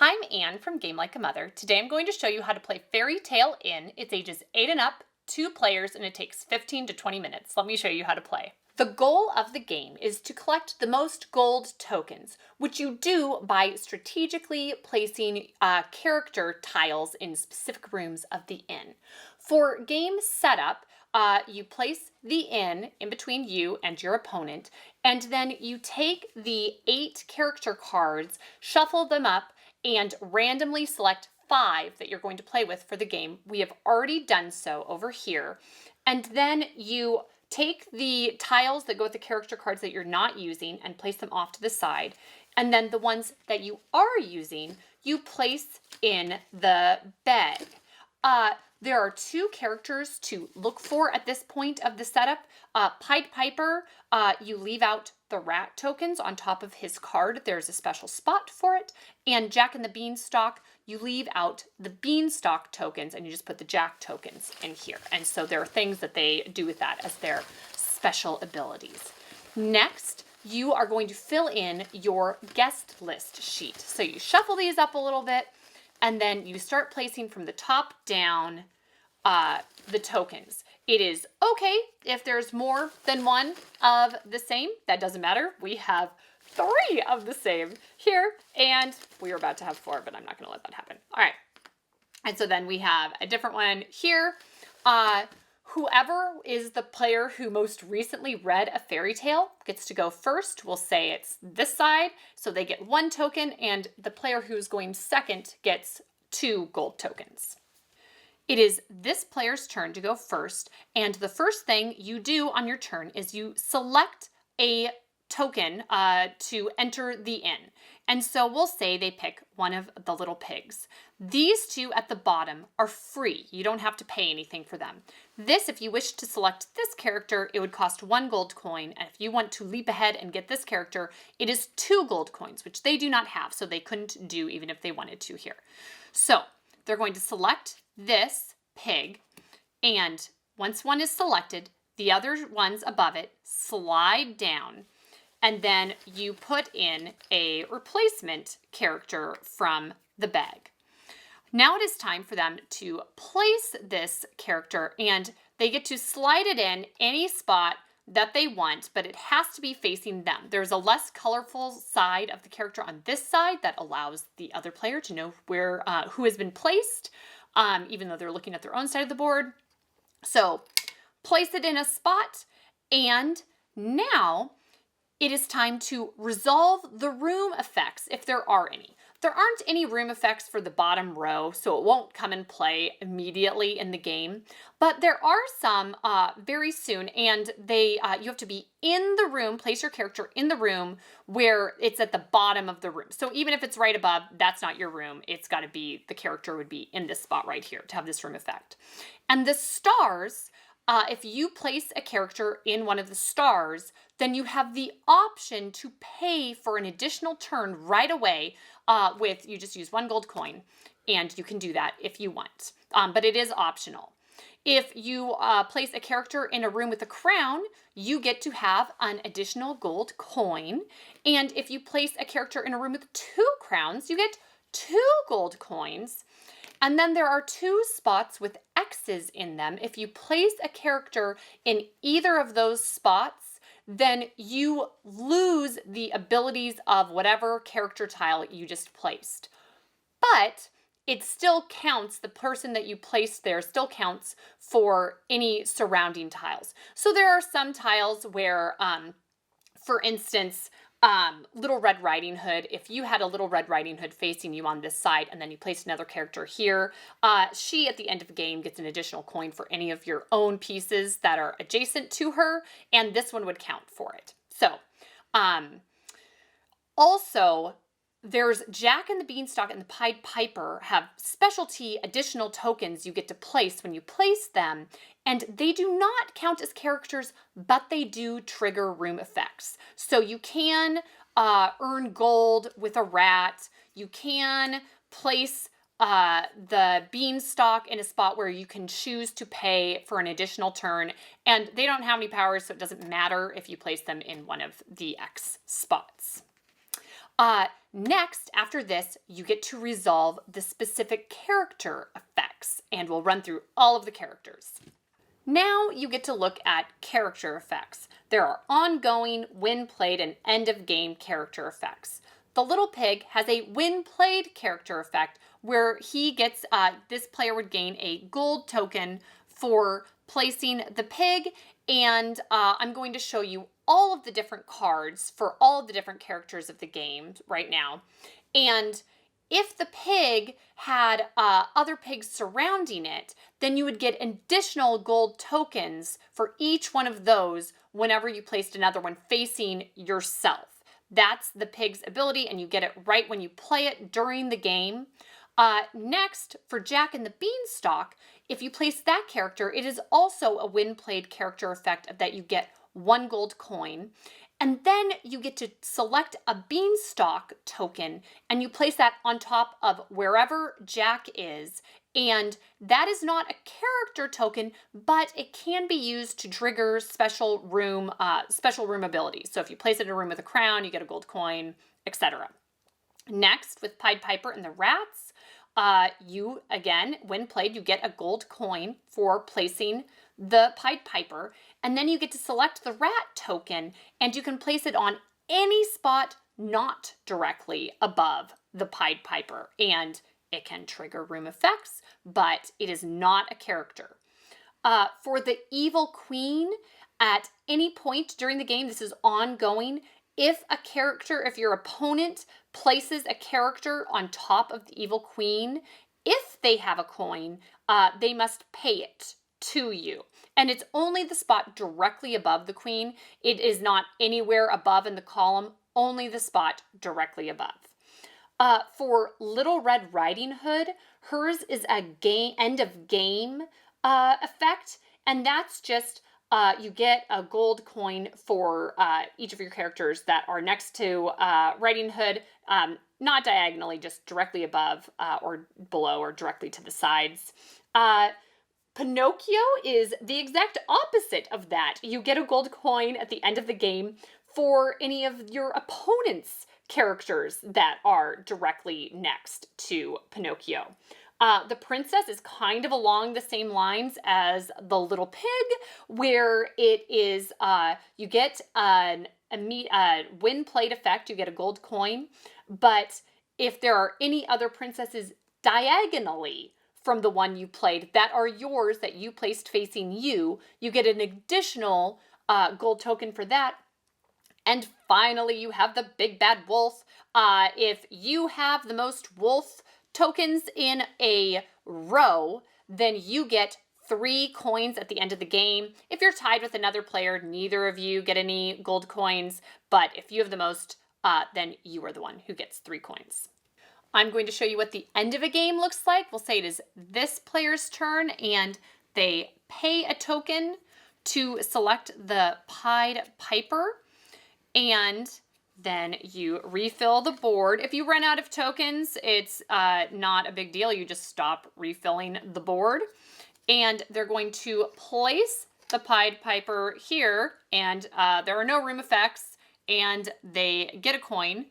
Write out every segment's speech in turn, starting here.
Hi, I'm Anne from Game Like a Mother. Today I'm going to show you how to play Fairy Tale Inn. It's ages 8 and up, 2 players, and it takes 15 to 20 minutes. Let me show you how to play. The goal of the game is to collect the most gold tokens, which you do by strategically placing character tiles in specific rooms of the inn. For game setup, you place the inn in between you and your opponent, and then you take the 8 character cards, shuffle them up, and randomly select 5 that you're going to play with for the game. We have already done so over here. And then you take the tiles that go with the character cards that you're not using and place them off to the side. And then the ones that you are using, you place in the bag. There are 2 characters to look for at this point of the setup. Pied Piper, you leave out the rat tokens on top of his card. There's a special spot for it. And Jack and the Beanstalk, you leave out the Beanstalk tokens and you just put the Jack tokens in here. And so there are things that they do with that as their special abilities. Next, you are going to fill in your guest list sheet. So you shuffle these up a little bit, and then you start placing from the top down the tokens. It is okay if there's more than one of the same. That doesn't matter. We have 3 of the same here, and we are about to have 4, but I'm not going to let that happen. All right. And so then we have a different one here. Whoever is the player who most recently read a fairy tale gets to go first. We'll say it's this side, so they get 1 token, and the player who's going second gets 2 gold tokens. It is this player's turn to go first, and the first thing you do on your turn is you select a token to enter the inn. And so we'll say they pick one of the little pigs. These 2 at the bottom are free. You don't have to pay anything for them. This, if you wish to select this character, it would cost 1 gold coin. And if you want to leap ahead and get this character, it is 2 gold coins, which they do not have, so they couldn't do even if they wanted to here. So they're going to select this pig, and once one is selected, the other ones above it slide down, and then you put in a replacement character from the bag. Now it is time for them to place this character, and they get to slide it in any spot that they want, but it has to be facing them. There's a less colorful side of the character on this side that allows the other player to know where who has been placed, even though they're looking at their own side of the board. So place it in a spot, and now it is time to resolve the room effects if there are any. There aren't any room effects for the bottom row, so it won't come and play immediately in the game. But there are some very soon, and you have to be in the room, place your character in the room where it's at the bottom of the room. So even if it's right above, that's not your room. It's got to be, the character would be in this spot right here to have this room effect. And the stars, if you place a character in one of the stars, then you have the option to pay for an additional turn right away you just use 1 gold coin, and you can do that if you want, but it is optional. If you place a character in a room with a crown, you get to have an additional gold coin, and if you place a character in a room with 2 crowns, you get 2 gold coins. And then there are 2 spots with X's in them. If you place a character in either of those spots, then you lose the abilities of whatever character tile you just placed. But it still counts, the person that you placed there still counts for any surrounding tiles. So there are some tiles where, for instance, Little Red Riding Hood, if you had a Little Red Riding Hood facing you on this side and then you placed another character here, she at the end of the game gets an additional coin for any of your own pieces that are adjacent to her, and this one would count for it. So, also, there's Jack and the Beanstalk and the Pied Piper have specialty additional tokens you get to place when you place them, and they do not count as characters, but they do trigger room effects. So you can earn gold with a rat. You can place the Beanstalk in a spot where you can choose to pay for an additional turn, and they don't have any powers, so it doesn't matter if you place them in one of the X spots. Next, after this, you get to resolve the specific character effects, and we'll run through all of the characters. Now you get to look at character effects. There are ongoing, when played, and end of game character effects. The little pig has a when played character effect where he gets, this player would gain a gold token for placing the pig, and I'm going to show you all of the different cards for all of the different characters of the game right now. And if the pig had other pigs surrounding it, then you would get additional gold tokens for each one of those whenever you placed another one facing yourself. That's the pig's ability, and you get it right when you play it during the game. Next, for Jack and the Beanstalk, if you place that character, it is also a when played character effect that you get 1 gold coin. And then you get to select a beanstalk token and you place that on top of wherever Jack is. And that is not a character token, but it can be used to trigger special room abilities. So if you place it in a room with a crown, you get a gold coin, etc. Next, with Pied Piper and the Rats, you, again, when played, you get a gold coin for placing the Pied Piper, and then you get to select the rat token, and you can place it on any spot not directly above the Pied Piper, and it can trigger room effects, but it is not a character. For the Evil Queen, at any point during the game, this is ongoing, if your opponent places a character on top of the Evil Queen, if they have a coin, they must pay it to you. And it's only the spot directly above the queen. It is not anywhere above in the column, only the spot directly above. For Little Red Riding Hood, hers is a end of game effect, and that's just you get a gold coin for each of your characters that are next to Riding Hood, not diagonally, just directly above or below or directly to the sides. Pinocchio is the exact opposite of that. You get a gold coin at the end of the game for any of your opponent's characters that are directly next to Pinocchio. The Princess is kind of along the same lines as the Little Pig, where it is, you get when played effect, you get a gold coin, but if there are any other princesses diagonally from the one you played that are yours, that you placed facing you, you get an additional gold token for that. And finally, you have the Big Bad Wolf. If you have the most wolf tokens in a row, then you get 3 coins at the end of the game. If you're tied with another player, neither of you get any gold coins, but if you have the most, then you are the one who gets 3 coins. I'm going to show you what the end of a game looks like. We'll say it is this player's turn, and they pay a token to select the Pied Piper, and then you refill the board. If you run out of tokens, it's not a big deal. You just stop refilling the board. And they're going to place the Pied Piper here, and there are no room effects, and they get a coin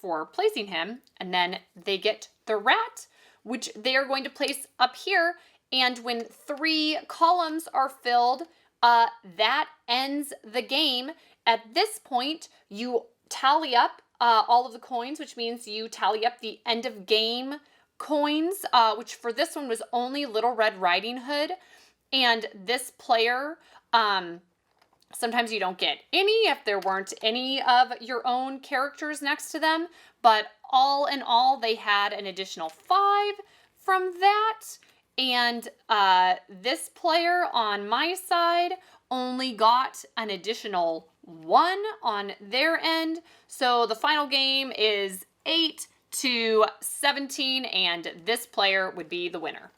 for placing him, and then they get the rat, which they are going to place up here, and when 3 columns are filled, that ends the game. At this point, you tally up all of the coins, which means you tally up the end of game coins, which for this one was only Little Red Riding Hood, and this player, sometimes you don't get any if there weren't any of your own characters next to them, but all in all, they had an additional 5 from that. And this player on my side only got an additional 1 on their end. So the final game is 8-17, and this player would be the winner.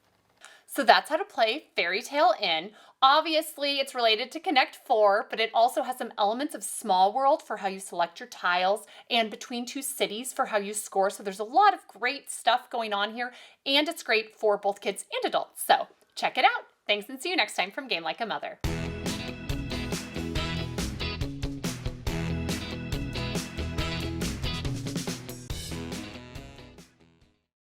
So that's how to play Fairy Tale Inn. Obviously, it's related to Connect 4, but it also has some elements of Small World for how you select your tiles, and Between Two Cities for how you score. So there's a lot of great stuff going on here, and it's great for both kids and adults. So check it out. Thanks, and see you next time from Game Like a Mother.